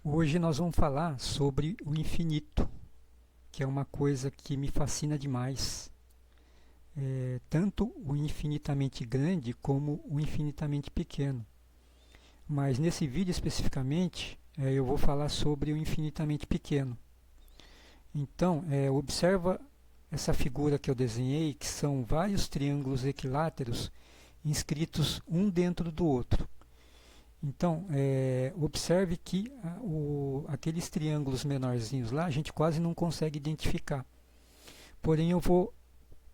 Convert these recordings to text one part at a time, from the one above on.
Hoje nós vamos falar sobre o infinito, que é uma coisa que me fascina demais. Tanto o infinitamente grande como o infinitamente pequeno. Mas nesse vídeo especificamente, eu vou falar sobre o infinitamente pequeno. Então, observa essa figura que eu desenhei, que são vários triângulos equiláteros inscritos um dentro do outro. Então, observe que aqueles triângulos menorzinhos lá, a gente quase não consegue identificar. Porém, eu vou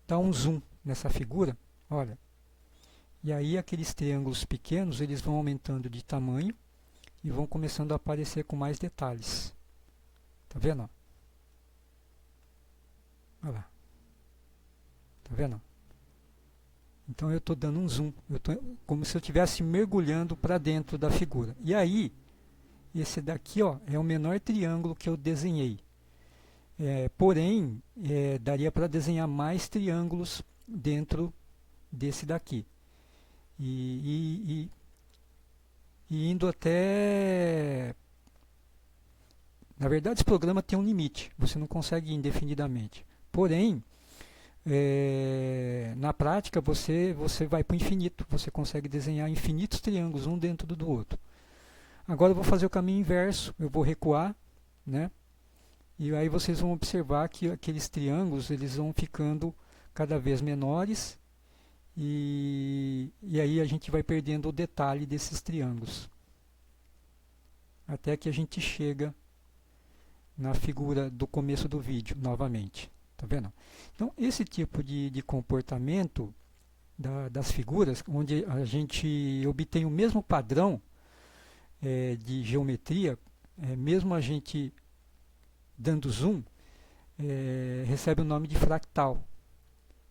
dar um zoom nessa figura, olha. E aí aqueles triângulos pequenos, eles vão aumentando de tamanho e vão começando a aparecer com mais detalhes. Tá vendo? Olha lá. Tá vendo? Então eu estou dando um zoom, como se eu estivesse mergulhando para dentro da figura. E aí, esse daqui ó, é o menor triângulo que eu desenhei. Porém, daria para desenhar mais triângulos dentro desse daqui. E indo até... Na verdade, esse programa tem um limite, você não consegue ir indefinidamente. Porém, na prática, você vai para o infinito, você consegue desenhar infinitos triângulos, um dentro do outro. Agora eu vou fazer o caminho inverso, eu vou recuar, né? E aí vocês vão observar que aqueles triângulos eles vão ficando cada vez menores e aí a gente vai perdendo o detalhe desses triângulos. Até que a gente chega na figura do começo do vídeo, novamente. Tá vendo? Então, esse tipo de comportamento das figuras, onde a gente obtém o mesmo padrão de geometria, mesmo a gente dando zoom, recebe o nome de fractal.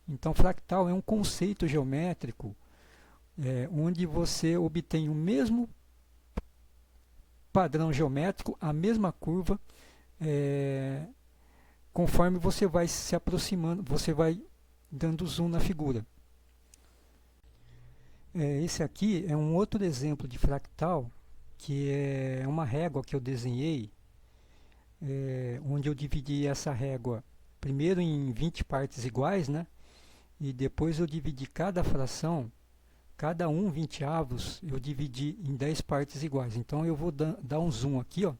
Então, fractal é um conceito geométrico onde você obtém o mesmo padrão geométrico, a mesma curva, conforme você vai se aproximando, você vai dando zoom na figura. Esse aqui é um outro exemplo de fractal, que é uma régua que eu desenhei, onde eu dividi essa régua primeiro em 20 partes iguais, né? E depois eu dividi cada fração, cada 1/20, eu dividi em 10 partes iguais. Então eu vou dar um zoom aqui, ó.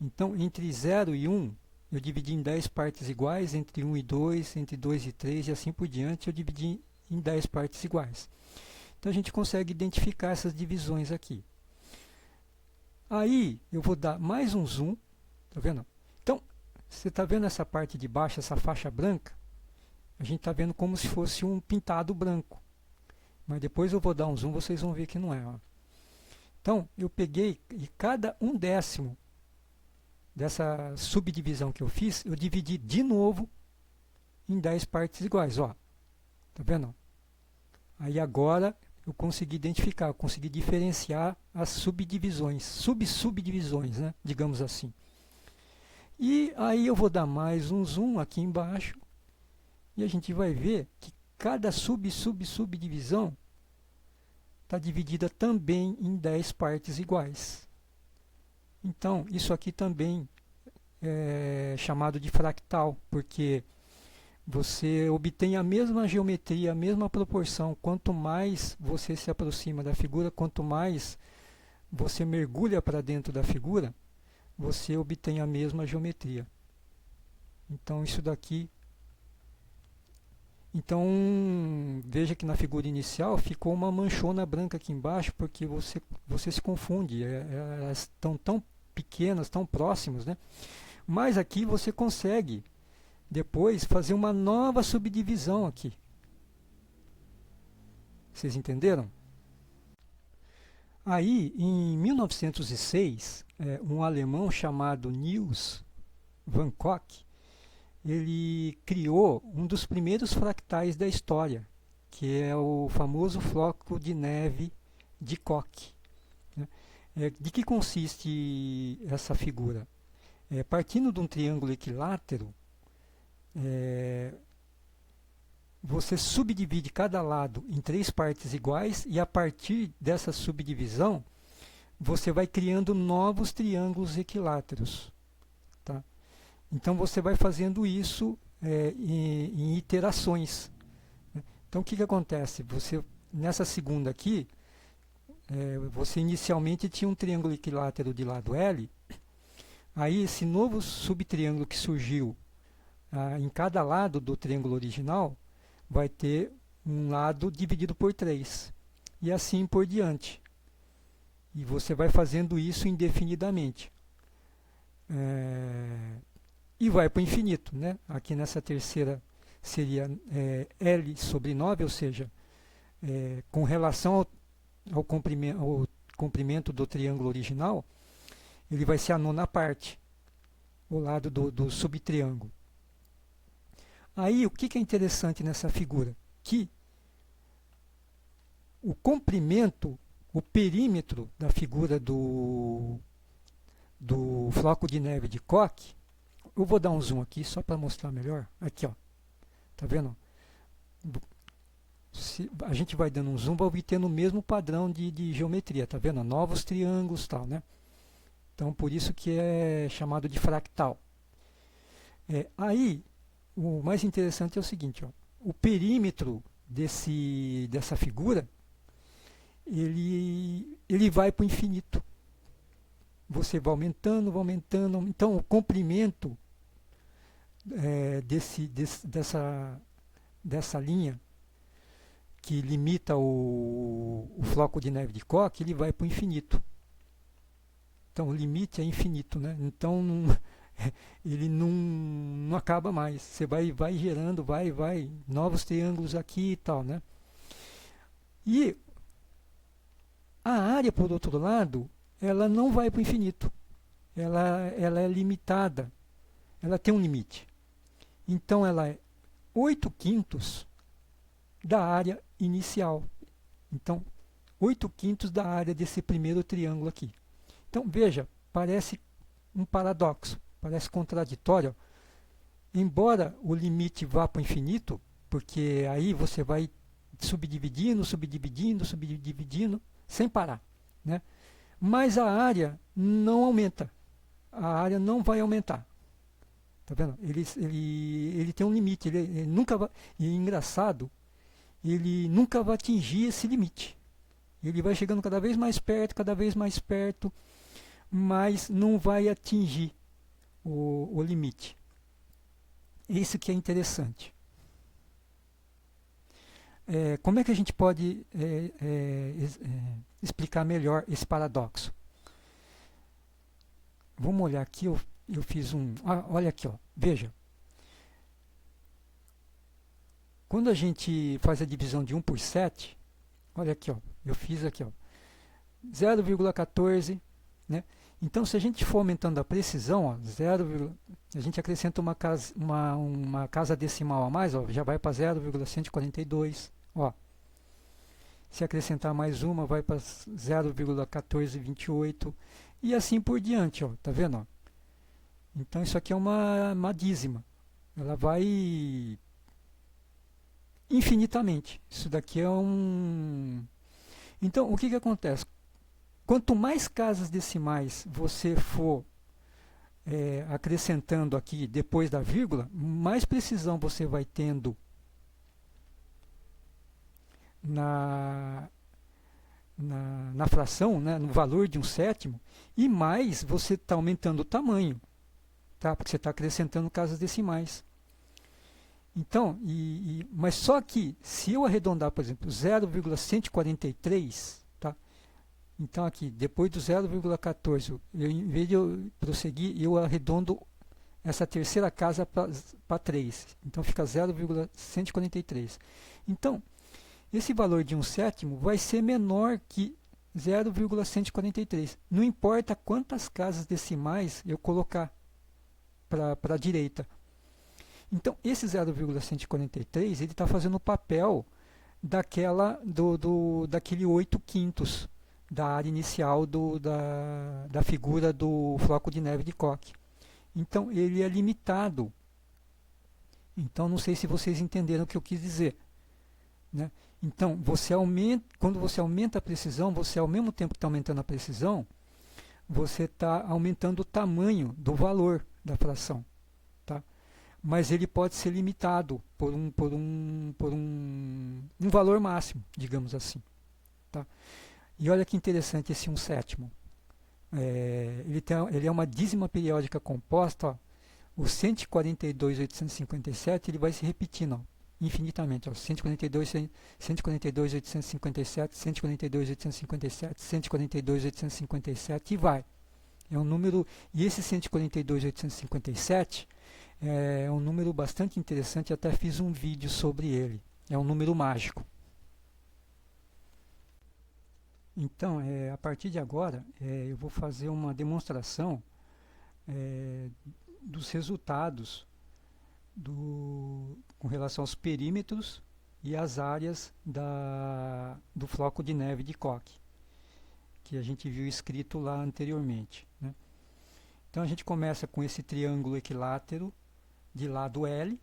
Então entre 0 e 1 eu dividi em 10 partes iguais, entre 1 e 2, entre 2 e 3 e assim por diante eu dividi em 10 partes iguais. Então a gente consegue identificar essas divisões aqui. Aí eu vou dar mais um zoom, tá vendo? Então, você está vendo essa parte de baixo, essa faixa branca? A gente está vendo como se fosse um pintado branco. Mas depois eu vou dar um zoom, vocês vão ver que não é. Ó. Então, eu peguei e cada 1/10 dessa subdivisão que eu fiz, eu dividi de novo em 10 partes iguais. Ó. Tá vendo? Aí agora eu consegui identificar, eu consegui diferenciar as subdivisões, subdivisões, né? Digamos assim. E aí eu vou dar mais um zoom aqui embaixo e a gente vai ver que cada subdivisão está dividida também em 10 partes iguais. Então, isso aqui também é chamado de fractal, porque você obtém a mesma geometria, a mesma proporção. Quanto mais você se aproxima da figura, quanto mais você mergulha para dentro da figura, você obtém a mesma geometria. Então, isso daqui... Então, veja que na figura inicial ficou uma manchona branca aqui embaixo, porque você se confunde, elas estão tão pequenas, tão próximas, né? Mas aqui você consegue depois fazer uma nova subdivisão aqui. Vocês entenderam? Aí, em 1906, um alemão chamado Niels van Kock, ele criou um dos primeiros fractais da história, que é o famoso floco de neve de Koch. De que consiste essa figura? Partindo de um triângulo equilátero, você subdivide cada lado em 3 partes iguais e a partir dessa subdivisão você vai criando novos triângulos equiláteros. Tá? Então você vai fazendo isso em iterações. Né? Então o que acontece? Você, nessa segunda aqui, você inicialmente tinha um triângulo equilátero de lado L, aí esse novo subtriângulo que surgiu em cada lado do triângulo original vai ter um lado dividido por 3, e assim por diante. E você vai fazendo isso indefinidamente. E vai para o infinito. Né? Aqui nessa terceira seria L sobre 9, ou seja, com relação ao comprimento do triângulo original, ele vai ser a nona parte, o lado do subtriângulo. Aí, o que é interessante nessa figura? Que o comprimento, o perímetro da figura do floco de neve de Koch, eu vou dar um zoom aqui só para mostrar melhor. Aqui, ó. Tá vendo? Se a gente vai dando um zoom, vai obtendo o mesmo padrão de geometria, tá vendo? Novos triângulos, tal, né? Então, por isso que é chamado de fractal. Aí, o mais interessante é o seguinte, ó, o perímetro dessa figura, ele vai para o infinito. Você vai aumentando, vai aumentando. Então, o comprimento dessa linha que limita o floco de neve de Koch, ele vai para o infinito. Então, o limite é infinito, né? Então, ele não acaba mais. Você vai gerando, vai, novos triângulos aqui e tal, né? E a área, por outro lado, ela não vai para o infinito. Ela é limitada. Ela tem um limite. Então, ela é 8/5 da área inicial. Então, 8/5 da área desse primeiro triângulo aqui. Então, veja, parece um paradoxo, parece contraditório. Embora o limite vá para o infinito, porque aí você vai subdividindo, subdividindo, subdividindo, sem parar. Né? Mas a área não aumenta. A área não vai aumentar. Tá vendo? Ele tem um limite. Ele nunca vai, e é engraçado, ele nunca vai atingir esse limite. Ele vai chegando cada vez mais perto, mas não vai atingir o limite. Isso que é interessante. Como é que a gente pode explicar melhor esse paradoxo? Vamos olhar aqui, eu fiz um... olha aqui, ó, veja. Quando a gente faz a divisão de 1 por 7, olha aqui, ó, eu fiz aqui, ó, 0,14, né? Então, se a gente for aumentando a precisão, ó, a gente acrescenta uma casa decimal a mais, ó, já vai para 0,142. Ó. Se acrescentar mais uma, vai para 0,1428 e assim por diante. Ó, tá vendo? Ó? Então, isso aqui é uma dízima. Ela vai infinitamente. Isso daqui é um... Então, o que acontece? Quanto mais casas decimais você for acrescentando aqui depois da vírgula, mais precisão você vai tendo na fração, né, no valor de um sétimo, e mais você está aumentando o tamanho, tá? Porque você está acrescentando casas decimais. Então, mas só que se eu arredondar, por exemplo, 0,143, tá? Então aqui, depois do 0,14, em vez de eu prosseguir, eu arredondo essa terceira casa para 3. Então fica 0,143. Então, esse valor de um sétimo vai ser menor que 0,143. Não importa quantas casas decimais eu colocar para a direita. Então, esse 0,143 ele está fazendo o papel daquele 8/5 da área inicial da figura do floco de neve de Koch. Então, ele é limitado. Então, não sei se vocês entenderam o que eu quis dizer. Né? Então, quando você aumenta a precisão, você ao mesmo tempo que está aumentando a precisão, você está aumentando o tamanho do valor da fração. Tá? Mas ele pode ser limitado por um valor máximo, digamos assim. Tá? E olha que interessante esse 1/7. Ele é uma dízima periódica composta. Ó, o 142.857 ele vai se repetindo, ó, infinitamente. Ó, 142.857, 142.857, 142.857 e vai. É um número, e esse 142.857 é um número bastante interessante, até fiz um vídeo sobre ele. É um número mágico. Então, a partir de agora, eu vou fazer uma demonstração dos resultados com relação aos perímetros e às áreas do floco de neve de Koch, que a gente viu escrito lá anteriormente, né? Então a gente começa com esse triângulo equilátero de lado L,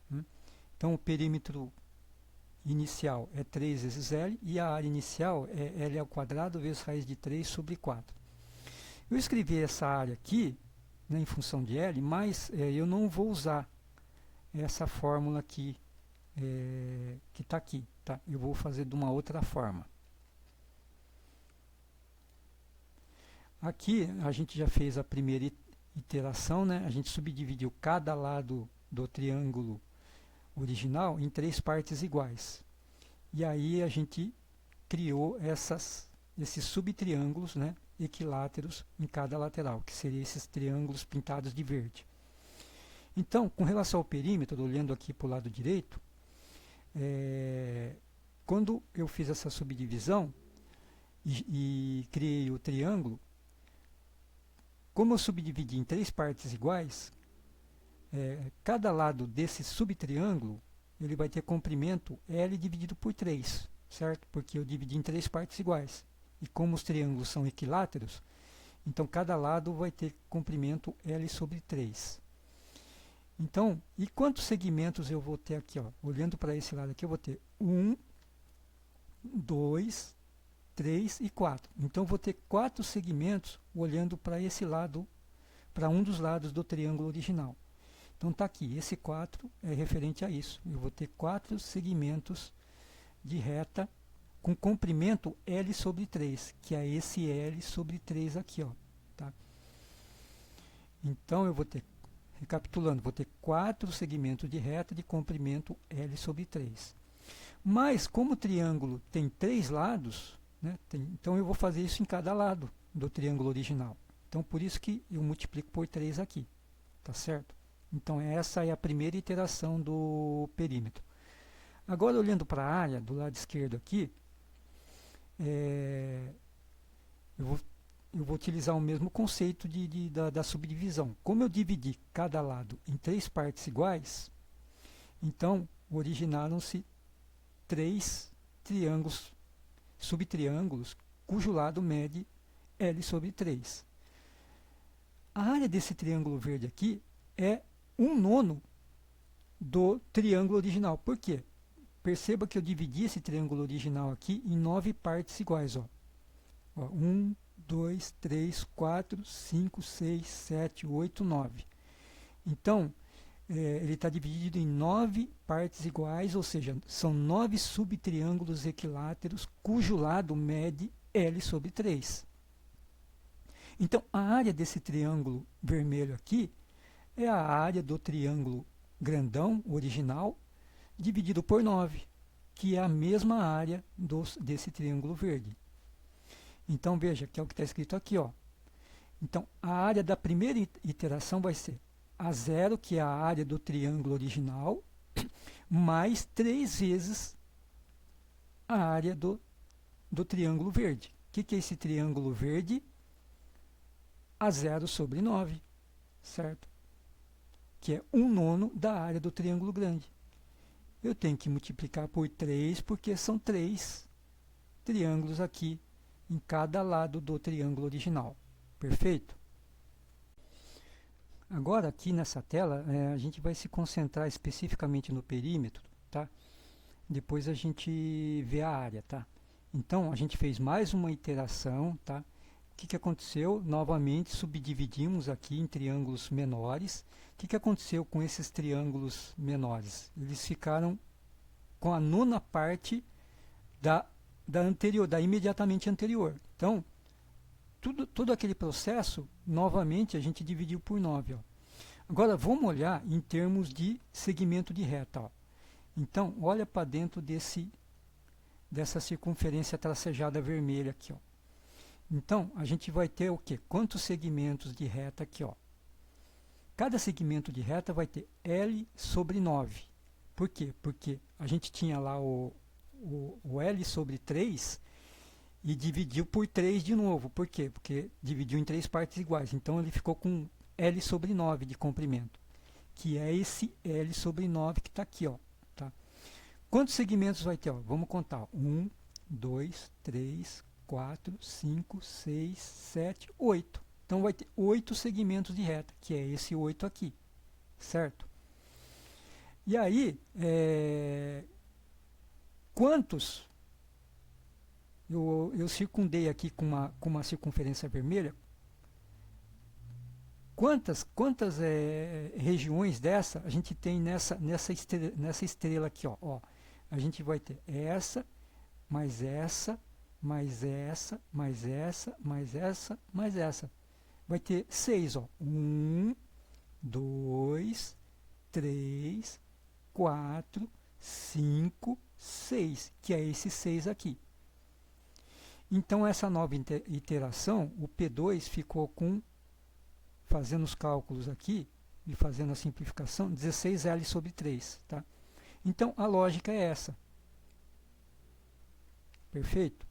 né? Então o perímetro inicial é 3 vezes L e a área inicial é L ao quadrado vezes raiz de 3 sobre 4. Eu escrevi essa área aqui, né, em função de L, mas eu não vou usar essa fórmula aqui, que está aqui. Tá? Eu vou fazer de uma outra forma. Aqui a gente já fez a primeira iteração, né? A gente subdividiu cada lado do triângulo original em 3 partes iguais. E aí a gente criou esses subtriângulos, né, equiláteros em cada lateral, que seriam esses triângulos pintados de verde. Então, com relação ao perímetro, olhando aqui para o lado direito, quando eu fiz essa subdivisão e criei o triângulo, como eu subdividi em 3 partes iguais, cada lado desse subtriângulo ele vai ter comprimento L dividido por 3, certo? Porque eu dividi em 3 partes iguais. E como os triângulos são equiláteros, então cada lado vai ter comprimento L sobre 3. Então, e quantos segmentos eu vou ter aqui? Ó? Olhando para esse lado aqui, eu vou ter 1, 2, 3 e 4. Então, eu vou ter 4 segmentos olhando para esse lado, para um dos lados do triângulo original. Então, está aqui, esse 4 é referente a isso. Eu vou ter 4 segmentos de reta com comprimento L sobre 3, que é esse L sobre 3 aqui. Ó, tá? Então, eu vou ter, recapitulando, vou ter 4 segmentos de reta de comprimento L sobre 3. Mas, como o triângulo tem 3 lados, né, então eu vou fazer isso em cada lado do triângulo original. Então, por isso que eu multiplico por 3 aqui, tá certo? Então, essa é a primeira iteração do perímetro. Agora, olhando para a área, do lado esquerdo aqui, eu vou utilizar o mesmo conceito da subdivisão. Como eu dividi cada lado em 3 partes iguais, então originaram-se 3 triângulos, subtriângulos, cujo lado mede L sobre 3. A área desse triângulo verde aqui é 1/9 do triângulo original. Por quê? Perceba que eu dividi esse triângulo original aqui em 9 partes iguais. Ó. 1, 2, 3, 4, 5, 6, 7, 8, 9. Então, ele está dividido em 9 partes iguais, ou seja, são 9 subtriângulos equiláteros cujo lado mede L sobre 3. Então, a área desse triângulo vermelho aqui é a área do triângulo grandão, original, dividido por 9, que é a mesma área desse triângulo verde. Então, veja, que é o que está escrito aqui. Ó. Então, a área da primeira iteração vai ser A0, que é a área do triângulo original, mais 3 vezes a área do triângulo verde. O que é esse triângulo verde? A0 sobre 9, certo? Que é 1/9 da área do triângulo grande. Eu tenho que multiplicar por 3, porque são 3 triângulos aqui em cada lado do triângulo original. Perfeito? Agora, aqui nessa tela, a gente vai se concentrar especificamente no perímetro, tá? depois a gente vê a área, tá? Então, a gente fez mais uma iteração, tá? O que aconteceu? Novamente, subdividimos aqui em triângulos menores. O que aconteceu com esses triângulos menores? Eles ficaram com a nona parte da imediatamente anterior. Então, todo aquele processo, novamente, a gente dividiu por 9. Ó. Agora, vamos olhar em termos de segmento de reta. Ó. Então, olha para dentro dessa circunferência tracejada vermelha aqui. Ó. Então, a gente vai ter o quê? Quantos segmentos de reta aqui? Ó? Cada segmento de reta vai ter L sobre 9. Por quê? Porque a gente tinha lá o L sobre 3 e dividiu por 3 de novo. Por quê? Porque dividiu em 3 partes iguais. Então, ele ficou com L sobre 9 de comprimento, que é esse L sobre 9 que está aqui. Ó, tá? Quantos segmentos vai ter? Ó? Vamos contar. 1, 2, 3, 4, 5, 6, 7, 8. Então, vai ter 8 segmentos de reta, que é esse 8 aqui, certo? E aí, quantos eu circundei aqui com uma circunferência vermelha? Quantas regiões dessa a gente tem nessa estrela aqui? Ó? A gente vai ter essa, mais essa, mais essa, mais essa, mais essa, mais essa. Vai ter 6. 1, 2, 3, 4, 5, 6, que é esse 6 aqui. Então, essa nova iteração, o P2 ficou com, fazendo os cálculos aqui, e fazendo a simplificação, 16L sobre 3. Tá? Então, a lógica é essa. Perfeito?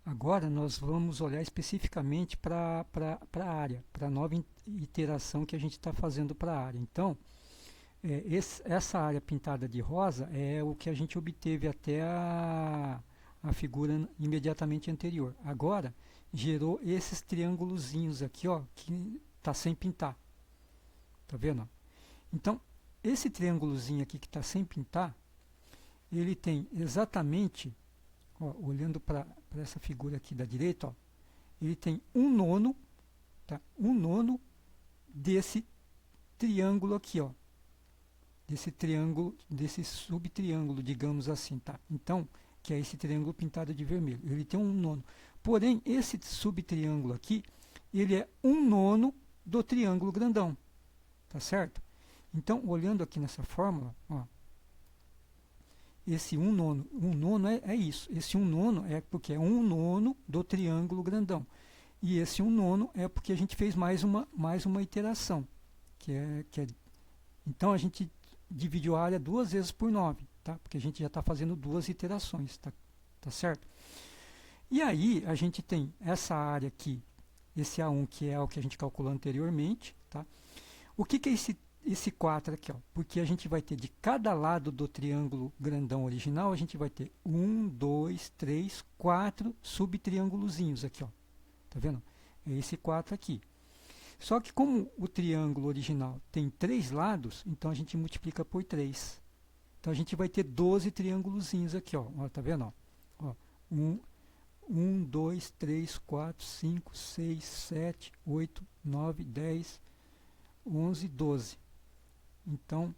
Agora, nós vamos olhar especificamente para a área, para a nova iteração que a gente está fazendo para a área. Então, essa área pintada de rosa é o que a gente obteve até a figura imediatamente anterior. Agora, gerou esses triângulozinhos aqui, ó, que está sem pintar. Tá vendo? Então, esse triângulozinho aqui que está sem pintar, ele tem exatamente, ó, olhando para essa figura aqui da direita, ó, ele tem 1/9, tá? 1/9 desse triângulo aqui, ó, desse triângulo, desse subtriângulo, digamos assim, tá? Então, que é esse triângulo pintado de vermelho. Ele tem 1/9. Porém, esse subtriângulo aqui, ele é 1/9 do triângulo grandão. Tá certo? Então, olhando aqui nessa fórmula, ó, esse 1/9 é isso. Esse 1/9 é porque é 1/9 do triângulo grandão. E esse 1/9 é porque a gente fez mais uma iteração. Então, a gente dividiu a área 2 vezes por 9. Tá? Porque a gente já está fazendo 2 iterações, tá certo? E aí a gente tem essa área aqui, esse A1, que é o que a gente calculou anteriormente, tá? O que é esse 4 aqui? Ó? Porque a gente vai ter de cada lado do triângulo grandão original, a gente vai ter 1, 2, 3, 4 subtriângulozinhos aqui, ó. Tá vendo? É esse 4 aqui. Só que como o triângulo original tem 3 lados, então a gente multiplica por 3. Então, a gente vai ter 12 triângulozinhos aqui, ó. Tá vendo? Ó, 1, 2, 3, 4, 5, 6, 7, 8, 9, 10, 11, 12. Então,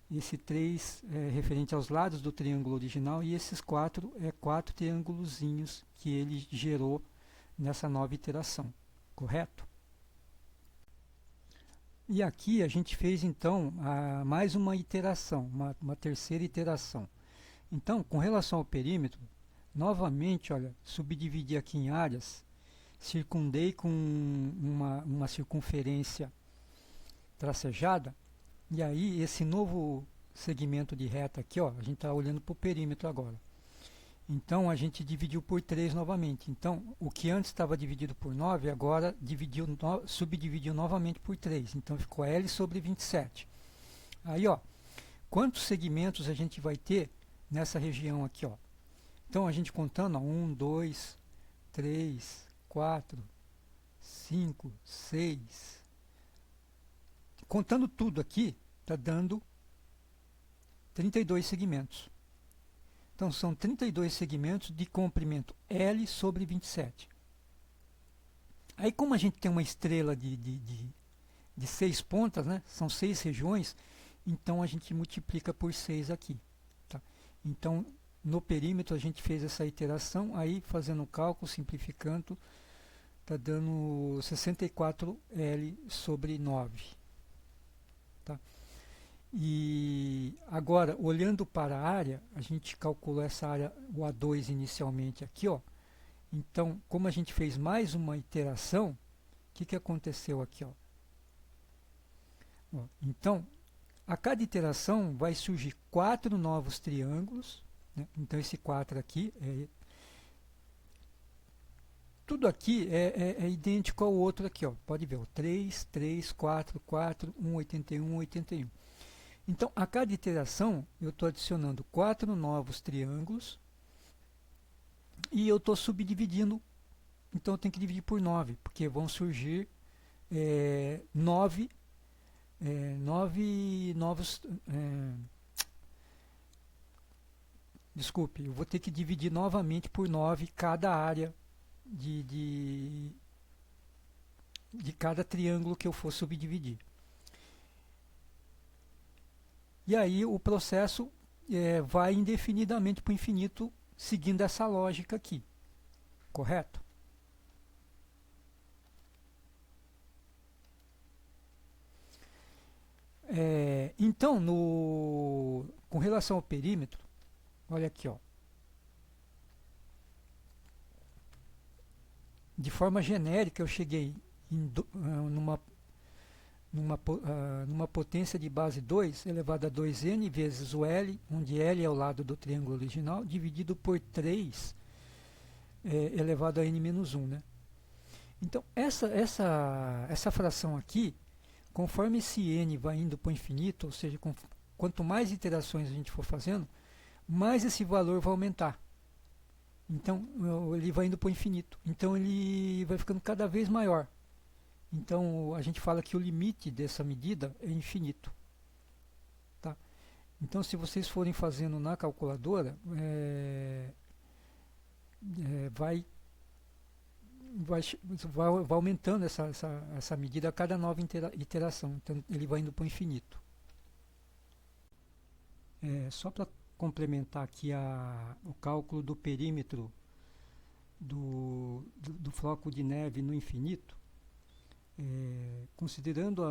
esse 3 é referente aos lados do triângulo original e esses 4 é 4 triângulozinhos que ele gerou nessa nova iteração. Correto? E aqui a gente fez, então, mais uma iteração, uma terceira iteração. Então, com relação ao perímetro, novamente, olha, subdividi aqui em áreas, circundei com uma circunferência tracejada, e aí esse novo segmento de reta aqui, ó, a gente está olhando para o perímetro agora. Então, a gente dividiu por 3 novamente. Então, o que antes estava dividido por 9, agora subdividiu novamente por 3. Então, ficou L sobre 27. Aí, ó, quantos segmentos a gente vai ter nessa região aqui, ó? Então, a gente contando, ó, 1, 2, 3, 4, 5, 6. Contando tudo aqui, está dando 32 segmentos. Então, são 32 segmentos de comprimento L sobre 27. Aí, como a gente tem uma estrela de 6 pontas, né? São 6 regiões, então a gente multiplica por 6 aqui. Tá? Então, no perímetro, a gente fez essa iteração, aí fazendo o cálculo, simplificando, está dando 64L sobre 9. Tá? E agora, olhando para a área, a gente calculou essa área, o A2 inicialmente aqui, ó. Então, como a gente fez mais uma iteração, o que aconteceu aqui, ó? Então, a cada iteração vai surgir 4 novos triângulos, né? Então esse 4 aqui, tudo aqui é idêntico ao outro aqui, ó. Pode ver, ó, 3, 3, 4, 4, 1, 81, 81. Então, a cada iteração, eu estou adicionando 4 novos triângulos e eu estou subdividindo. Então, eu tenho que dividir por 9, porque vão surgir 9 novos... desculpe, eu vou ter que dividir novamente por 9 cada área de cada triângulo que eu for subdividir. E aí o processo vai indefinidamente para o infinito, seguindo essa lógica aqui. Correto? Então, com relação ao perímetro, olha aqui, ó. De forma genérica, eu cheguei numa potência de base 2 elevado a 2n vezes o L, onde L é o lado do triângulo original, dividido por 3 elevado a n menos 1. Né? Então, essa fração aqui, conforme esse n vai indo para o infinito, ou seja, quanto mais iterações a gente for fazendo, mais esse valor vai aumentar. Então, ele vai indo para o infinito. Então, ele vai ficando cada vez maior. Então, a gente fala que o limite dessa medida é infinito. Tá? Então, se vocês forem fazendo na calculadora, vai aumentando essa medida a cada nova iteração. Então, ele vai indo para o infinito. Só para complementar aqui o cálculo do perímetro do floco de neve no infinito, considerando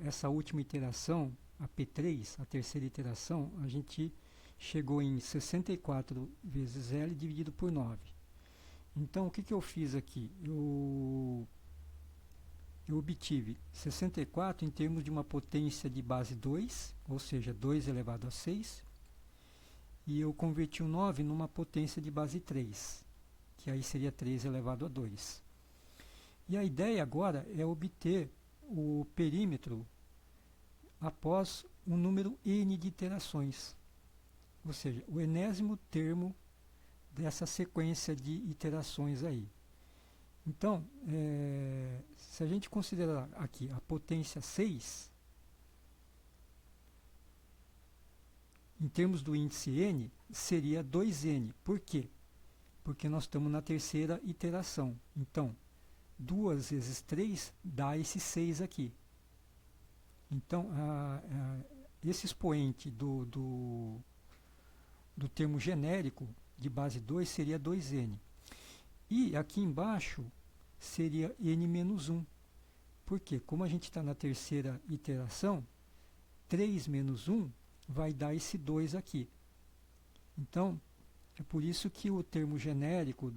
essa última iteração, a P3, a terceira iteração, a gente chegou em 64 vezes L dividido por 9. Então, o que eu fiz aqui? Eu obtive 64 em termos de uma potência de base 2, ou seja, 2 elevado a 6, e eu converti o 9 numa potência de base 3, que aí seria 3 elevado a 2. E a ideia agora é obter o perímetro após um número n de iterações, ou seja, o enésimo termo dessa sequência de iterações aí. Então, se a gente considerar aqui a potência 6, em termos do índice n, seria 2n. Por quê? Porque nós estamos na terceira iteração. Então, 2 vezes 3 dá esse 6 aqui. Então, esse expoente do termo genérico de base 2 seria 2n. E aqui embaixo seria n menos 1. Por quê? Como a gente está na terceira iteração, 3 menos 1 vai dar esse 2 aqui. Então, é por isso que o termo genérico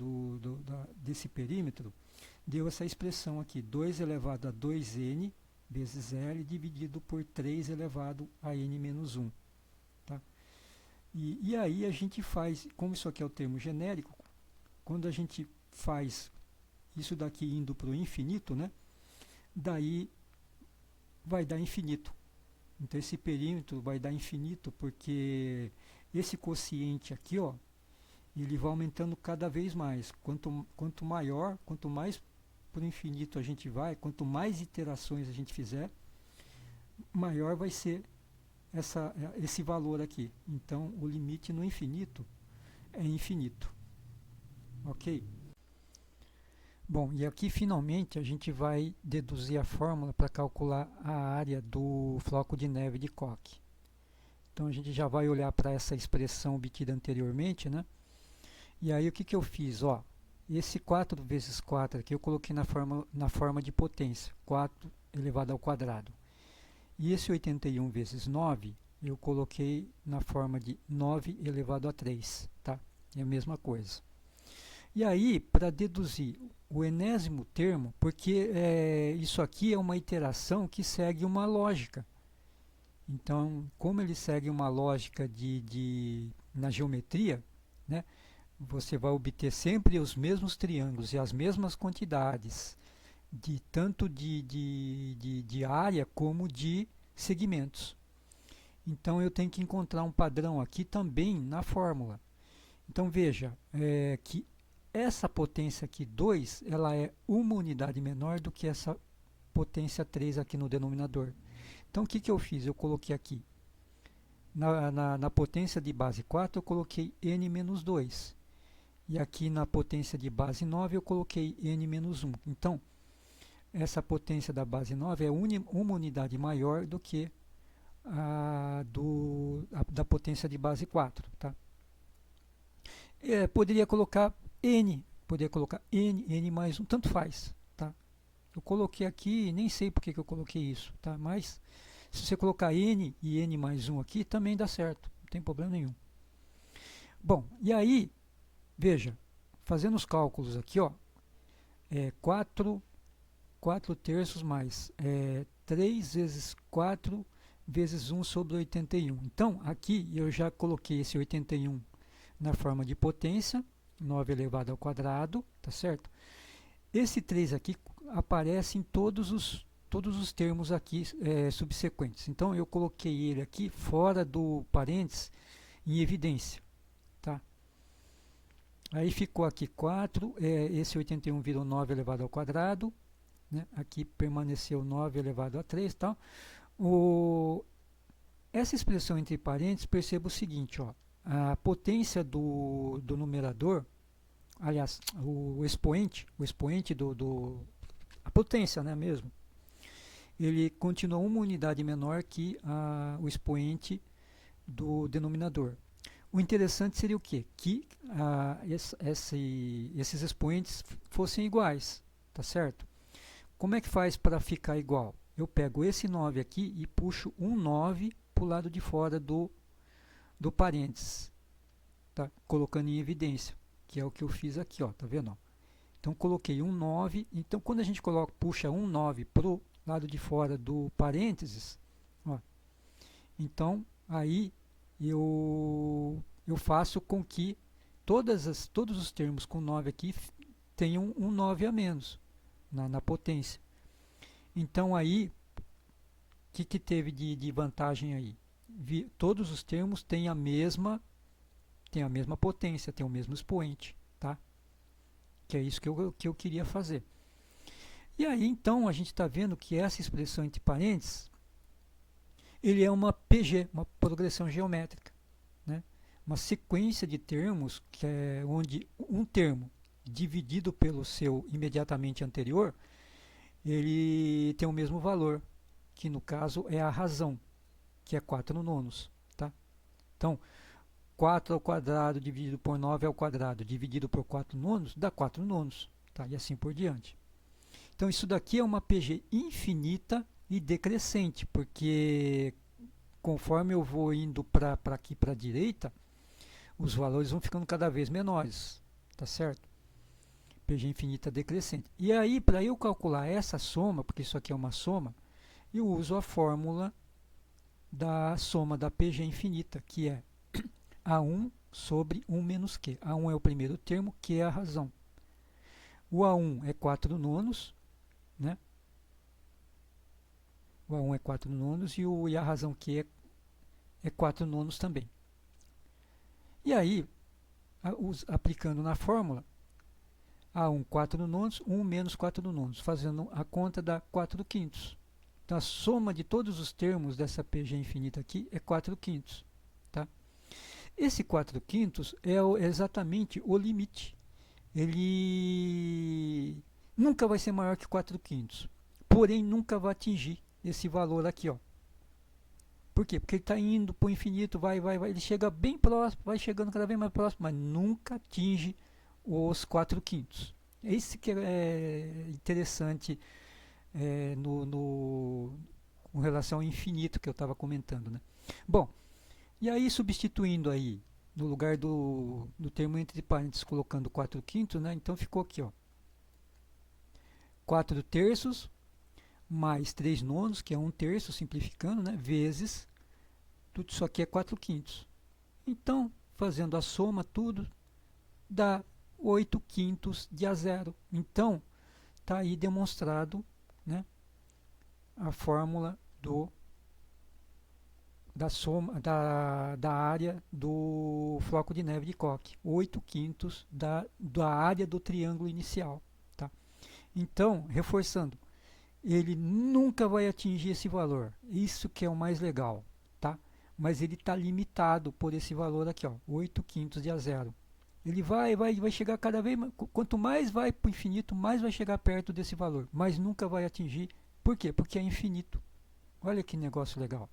desse perímetro deu essa expressão aqui, 2 elevado a 2n vezes L dividido por 3 elevado a n menos 1. Tá? E aí a gente faz, como isso aqui é o termo genérico, quando a gente faz isso daqui indo para o infinito, né? Daí vai dar infinito. Então esse perímetro vai dar infinito, porque esse quociente aqui, ó, ele vai aumentando cada vez mais. Quanto maior, quanto mais para o infinito a gente vai, quanto mais iterações a gente fizer, maior vai ser esse valor aqui. Então, o limite no infinito é infinito. Ok? Bom, e aqui finalmente a gente vai deduzir a fórmula para calcular a área do floco de neve de Koch. Então a gente já vai olhar para essa expressão obtida anteriormente, né? E aí o que eu fiz? Ó, esse 4 vezes 4 aqui eu coloquei na forma de potência, 4 elevado ao quadrado. E esse 81 vezes 9 eu coloquei na forma de 9 elevado a 3, tá? É a mesma coisa. E aí, para deduzir o enésimo termo, porque isso aqui é uma iteração que segue uma lógica. Então, como ele segue uma lógica na geometria, né, você vai obter sempre os mesmos triângulos e as mesmas quantidades, tanto de área como de segmentos. Então, eu tenho que encontrar um padrão aqui também na fórmula. Então, veja que essa potência aqui, 2, ela é uma unidade menor do que essa potência 3 aqui no denominador. Então, o que eu fiz? Eu coloquei aqui, na potência de base 4, eu coloquei n menos 2. E aqui na potência de base 9, eu coloquei n menos 1. Então, essa potência da base 9 é uma unidade maior do que da potência de base 4. Tá? Poderia colocar n mais 1, tanto faz. Tá? Eu coloquei aqui, nem sei por que eu coloquei isso, tá? Mas se você colocar n e n mais 1 aqui, também dá certo, não tem problema nenhum. Bom, e aí, veja, fazendo os cálculos aqui, ó, 4 terços mais 3 vezes 4 vezes 1 sobre 81. Então, aqui eu já coloquei esse 81 na forma de potência, 9 elevado ao quadrado, tá certo? Esse 3 aqui aparece em todos os termos aqui subsequentes. Então, eu coloquei ele aqui fora do parênteses em evidência. Tá? Aí ficou aqui 4, esse 81 virou 9 elevado ao quadrado, né? Aqui permaneceu 9 elevado a 3. Tá? Essa expressão entre parênteses, perceba o seguinte, ó, a potência do numerador, aliás, o expoente a potência, né, mesmo, ele continua uma unidade menor que o expoente do denominador. O interessante seria o quê? Que esses expoentes fossem iguais, tá certo? Como é que faz para ficar igual? Eu pego esse 9 aqui e puxo um 9 para o lado de fora do parênteses, tá? Colocando em evidência, que é o que eu fiz aqui, ó, tá vendo? Então, coloquei um 9. Então, quando a gente puxa um 9 para o lado de fora do parênteses, ó, então, aí eu faço com que todos os termos com 9 aqui tenham um 9 a menos na potência. Então, aí, o que teve de vantagem aí? Todos os termos têm a mesma potência, têm o mesmo expoente, tá? Que é isso que eu queria fazer. E aí, então, a gente está vendo que essa expressão entre parênteses, ele é uma PG, uma progressão geométrica, né? Uma sequência de termos que é onde um termo dividido pelo seu imediatamente anterior, ele tem o mesmo valor, que no caso é a razão, que é 4 nonos. Tá? Então, 4 ao quadrado dividido por 9 ao quadrado dividido por 4 nonos dá 4 nonos. Tá? E assim por diante. Então, isso daqui é uma PG infinita e decrescente, porque conforme eu vou indo para aqui para a direita, os valores vão ficando cada vez menores. Tá certo? PG infinita decrescente. E aí, para eu calcular essa soma, porque isso aqui é uma soma, eu uso a fórmula da soma da PG infinita, que é A1 sobre 1 menos Q. A1 é o primeiro termo, Q é a razão. O A1 é 4 nonos, né? O A1 é 4 nonos e a razão Q é 4 nonos também. E aí, aplicando na fórmula, A1 4 nonos, 1 menos 4 nonos, fazendo a conta dá 4 quintos. Então a soma de todos os termos dessa PG infinita aqui é 4/5. Tá? Esse 4/5 é exatamente o limite. Ele nunca vai ser maior que 4/5, porém nunca vai atingir esse valor aqui, ó. Por quê? Porque ele está indo para o infinito, vai, ele chega bem próximo, vai chegando cada vez mais próximo, mas nunca atinge os 4/5. Esse que é interessante com relação ao infinito que eu estava comentando, né? Bom, e aí substituindo aí no lugar do termo entre parênteses, colocando 4/5, né? Então ficou aqui, ó, 4/3 mais 3/9, que é 1/3, simplificando, né? Vezes tudo isso aqui é 4/5. Então, fazendo a soma, tudo dá 8/5 de A0. Então, está aí demonstrado, né, a fórmula da soma da área do floco de neve de Koch, 8/5 da área do triângulo inicial. Tá? Então, reforçando, ele nunca vai atingir esse valor. Isso que é o mais legal. Tá? Mas ele está limitado por esse valor aqui, ó, 8/5 de A0. Ele vai chegar cada vez mais, quanto mais vai para o infinito, mais vai chegar perto desse valor, mas nunca vai atingir. Por quê? Porque é infinito. Olha que negócio legal.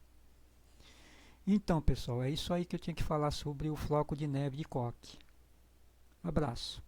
Então, pessoal, é isso aí que eu tinha que falar sobre o floco de neve de Koch. Abraço.